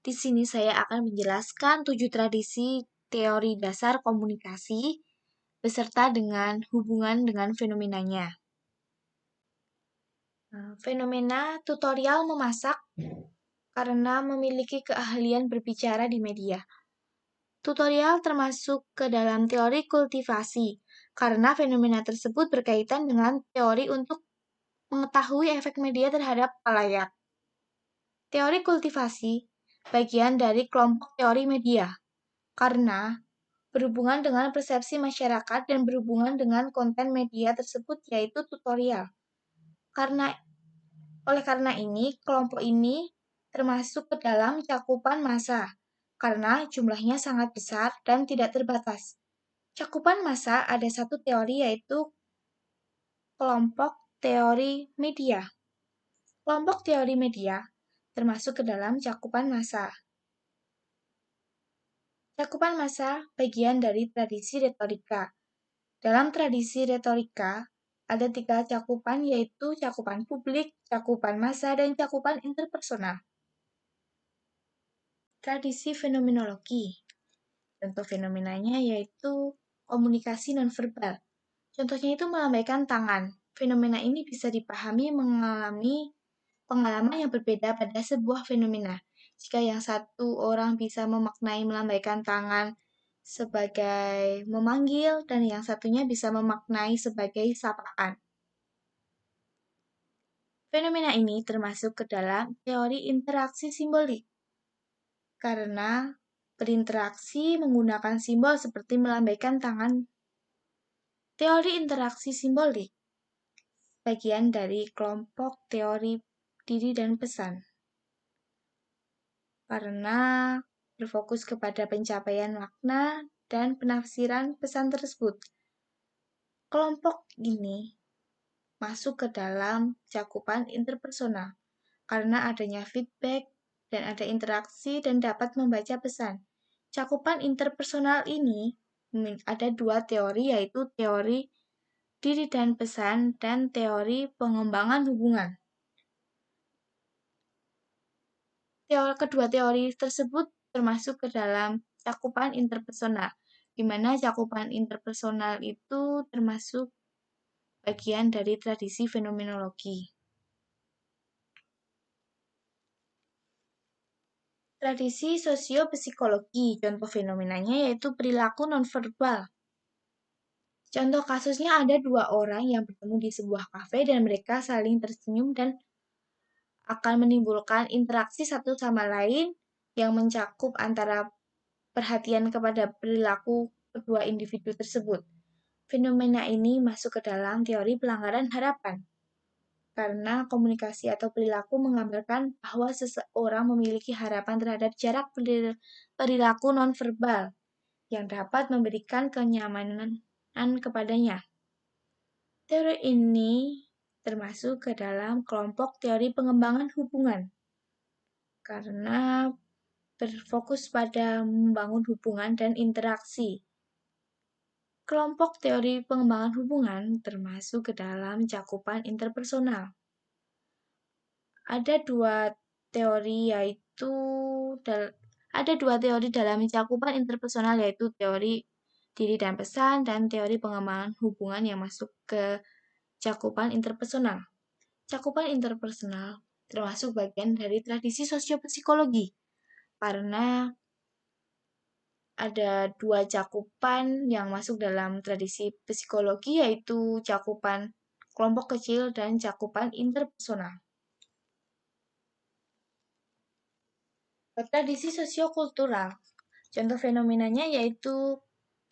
Di sini saya akan menjelaskan 7 tradisi teori dasar komunikasi beserta dengan hubungan dengan fenomenanya. Fenomena tutorial memasak karena memiliki keahlian berbicara di media. Tutorial termasuk ke dalam teori kultivasi karena fenomena tersebut berkaitan dengan teori untuk mengetahui efek media terhadap khalayak. Teori kultivasi bagian dari kelompok teori media karena berhubungan dengan persepsi masyarakat dan berhubungan dengan konten media tersebut yaitu tutorial. Oleh karena ini, kelompok ini termasuk ke dalam cakupan massa karena jumlahnya sangat besar dan tidak terbatas. Cakupan massa ada satu teori yaitu kelompok teori media. Kelompok teori media termasuk ke dalam cakupan massa. Cakupan massa bagian dari tradisi retorika. Dalam tradisi retorika, ada 3 cakupan yaitu cakupan publik, cakupan massa, dan cakupan interpersonal. Tradisi fenomenologi. Contoh fenomenanya yaitu komunikasi nonverbal. Contohnya itu melambaikan tangan. Fenomena ini bisa dipahami mengalami pengalaman yang berbeda pada sebuah fenomena. Jika yang satu orang bisa memaknai melambaikan tangan sebagai memanggil dan yang satunya bisa memaknai sebagai sapaan. Fenomena ini termasuk ke dalam teori interaksi simbolik karena berinteraksi menggunakan simbol seperti melambaikan tangan. Teori interaksi simbolik bagian dari kelompok teori diri dan pesan karena berfokus kepada pencapaian makna dan penafsiran pesan tersebut. Kelompok ini masuk ke dalam cakupan interpersonal karena adanya feedback dan ada interaksi dan dapat membaca pesan. Cakupan interpersonal ini ada 2 teori yaitu teori diri dan pesan dan teori pengembangan hubungan. Kedua teori tersebut termasuk ke dalam cakupan interpersonal, di mana cakupan interpersonal itu termasuk bagian dari tradisi fenomenologi. Tradisi sosiopsikologi, contoh fenomenanya yaitu perilaku nonverbal. Contoh kasusnya ada 2 orang yang bertemu di sebuah kafe dan mereka saling tersenyum dan akan menimbulkan interaksi satu sama lain yang mencakup antara perhatian kepada perilaku kedua individu tersebut. Fenomena ini masuk ke dalam teori pelanggaran harapan, karena komunikasi atau perilaku menggambarkan bahwa seseorang memiliki harapan terhadap jarak perilaku nonverbal yang dapat memberikan kenyamanan kepadanya. Teori ini termasuk ke dalam kelompok teori pengembangan hubungan, karena berfokus pada membangun hubungan dan interaksi. Kelompok teori pengembangan hubungan termasuk ke dalam cakupan interpersonal. Ada dua teori dalam cakupan interpersonal yaitu teori diri dan pesan dan teori pengembangan hubungan yang masuk ke cakupan interpersonal. Cakupan interpersonal termasuk bagian dari tradisi sosiopsikologi karena ada 2 cakupan yang masuk dalam tradisi psikologi yaitu cakupan kelompok kecil dan cakupan interpersonal. Tradisi sosiokultural. Contoh fenomenanya yaitu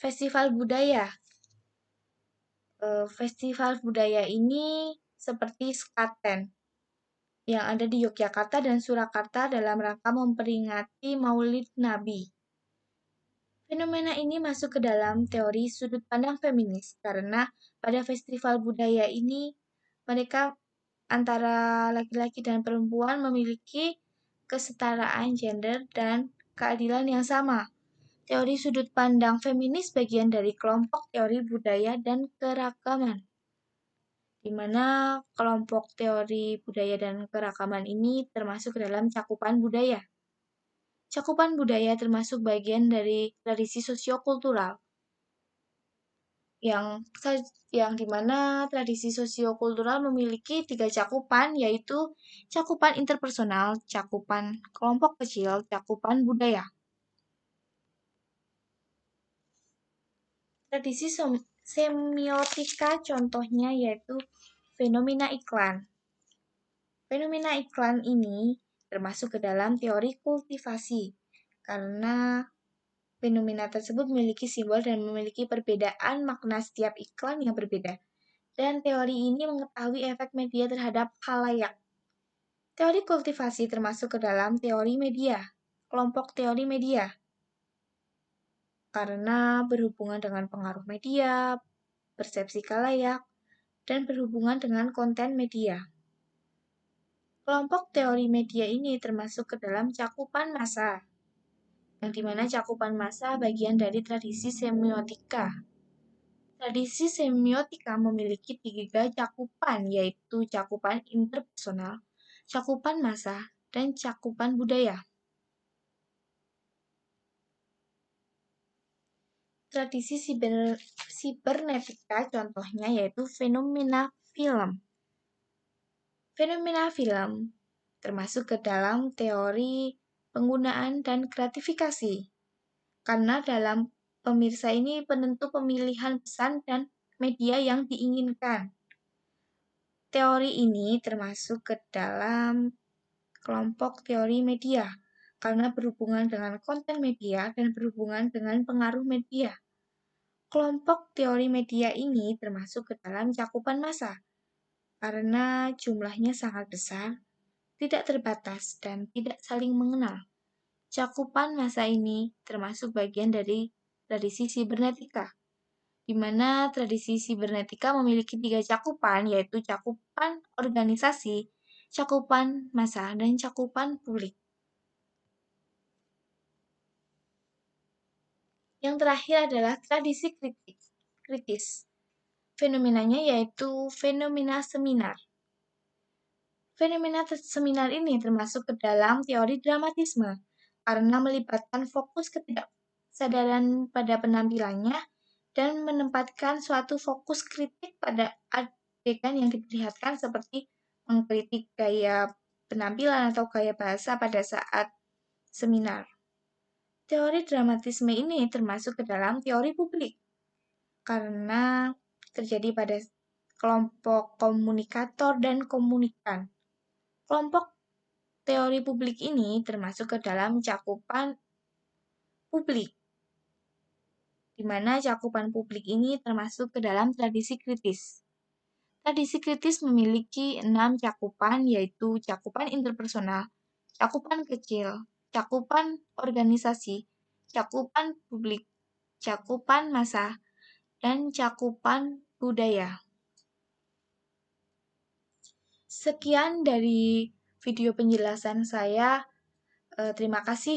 festival budaya. Festival budaya ini seperti Sekaten yang ada di Yogyakarta dan Surakarta dalam rangka memperingati Maulid Nabi. Fenomena ini masuk ke dalam teori sudut pandang feminis karena pada festival budaya ini mereka antara laki-laki dan perempuan memiliki kesetaraan gender dan keadilan yang sama. Teori sudut pandang feminis bagian dari kelompok teori budaya dan keragaman, di mana kelompok teori budaya dan keragaman ini termasuk ke dalam cakupan budaya. Cakupan budaya termasuk bagian dari tradisi sosiokultural yang dimana tradisi sosiokultural memiliki 3 cakupan, yaitu cakupan interpersonal, cakupan kelompok kecil, cakupan budaya. Tradisi semiotika contohnya yaitu fenomena iklan. Fenomena iklan ini termasuk ke dalam teori kultivasi, karena fenomena tersebut memiliki simbol dan memiliki perbedaan makna setiap iklan yang berbeda. Dan teori ini mengetahui efek media terhadap khalayak. Teori kultivasi termasuk ke dalam teori media, kelompok teori media, karena berhubungan dengan pengaruh media, persepsi khalayak, dan berhubungan dengan konten media. Kelompok teori media ini termasuk ke dalam cakupan massa, yang dimana cakupan massa bagian dari tradisi semiotika. Tradisi semiotika memiliki 3 cakupan, yaitu cakupan interpersonal, cakupan massa, dan cakupan budaya. Tradisi sibernetika contohnya yaitu fenomena film. Fenomena film termasuk ke dalam teori penggunaan dan gratifikasi, karena dalam pemirsa ini penentu pemilihan pesan dan media yang diinginkan. Teori ini termasuk ke dalam kelompok teori media, karena berhubungan dengan konten media dan berhubungan dengan pengaruh media. Kelompok teori media ini termasuk ke dalam cakupan massa, karena jumlahnya sangat besar, tidak terbatas, dan tidak saling mengenal. Cakupan massa ini termasuk bagian dari tradisi sibernetika, di mana tradisi sibernetika memiliki 3 cakupan, yaitu cakupan organisasi, cakupan massa, dan cakupan publik. Yang terakhir adalah tradisi kritis. Fenomenanya yaitu fenomena seminar. Fenomena seminar ini termasuk ke dalam teori dramatisme, karena melibatkan fokus ketidaksadaran pada penampilannya dan menempatkan suatu fokus kritik pada adegan yang diperlihatkan, seperti mengkritik gaya penampilan atau gaya bahasa pada saat seminar. Teori dramatisme ini termasuk ke dalam teori publik, karena terjadi pada kelompok komunikator dan komunikan. Kelompok teori publik ini termasuk ke dalam cakupan publik, di mana cakupan publik ini termasuk ke dalam tradisi kritis. Tradisi kritis memiliki 6 cakupan, yaitu cakupan interpersonal, cakupan kecil, cakupan organisasi, cakupan publik, cakupan massa, dan cakupan budaya. Sekian dari video penjelasan saya. Terima kasih